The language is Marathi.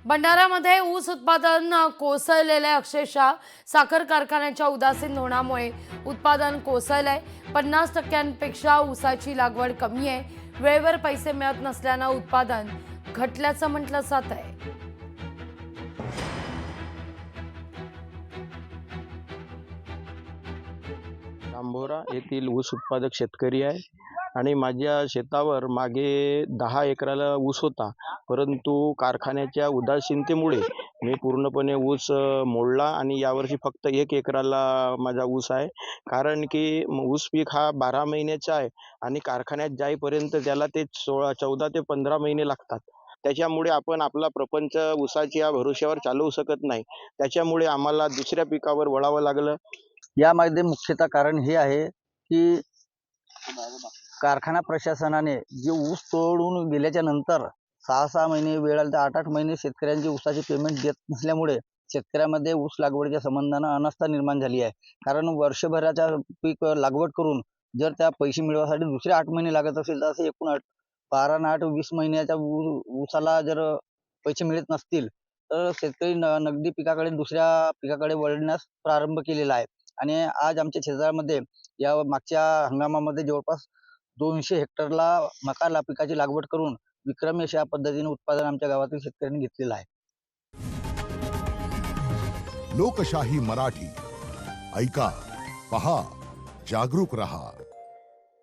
भंडाऱ्यामध्ये ऊस उत्पादन कोसळलेले अक्षरशः साखर कारखान्याच्या उदासीन धोरणामुळे उत्पादन कोसळलंय। 50% ऊसाची लागवड कमी आहे। वेळेवर पैसे मिळत नसल्यानं उत्पादन घटल्याचं म्हटलं जात आहे। जांभोरा येथील ऊस उत्पादक शेतकरी आहे आणि माझ्या शेतावर मागे 10 एकराला ऊस होता, परंतु कारखान्याच्या उदासीनतेमुळे मी पूर्णपणे ऊस मोडला आणि यावर्षी फक्त 1 एकराला माझा ऊस आहे। कारण की ऊस पीक हा 12 महिन्याचा आहे आणि कारखान्यात जाईपर्यंत त्याला ते 14 ते 15 महिने लागतात। त्याच्यामुळे आपण आपला प्रपंच ऊसाच्या भरोश्यावर चालवू शकत नाही। त्याच्यामुळे आम्हाला दुसऱ्या पिकावर वळावं लागलं। यामध्ये मुख्यतः कारण हे आहे की कारखाना प्रशासनाने जे ऊस तोडून गेल्याच्या नंतर 6-6 महिने वेळ आला तर 8-8 महिने शेतकऱ्यांची ऊसाचे पेमेंट देत नसल्यामुळे शेतकऱ्यामध्ये ऊस लागवडीच्या संबंधानं अनास्था निर्माण झाली आहे। कारण वर्षभराचा पीक लागवड करून जर त्या पैसे मिळवण्यासाठी दुसरे 8 महिने लागत असेल तर असे एकूण 12 आणि 8 20 महिन्याच्या ऊसाला जर पैसे मिळत नसतील तर शेतकरी नगदी पिकाकडे दुसऱ्या पिकाकडे वळण्यास प्रारंभ केलेला आहे। आणि आज आमच्या शेतामध्ये या मागच्या हंगामामध्ये जवळपास 200 हेक्टरला मका पिकाची लागवड करून विक्रमी अशा पद्धतीने उत्पादन आमच्या गावातील शेतकऱ्यांनी घेतलेलं आहे। लोकशाही मराठी ऐका, पहा, जागरूक रहा।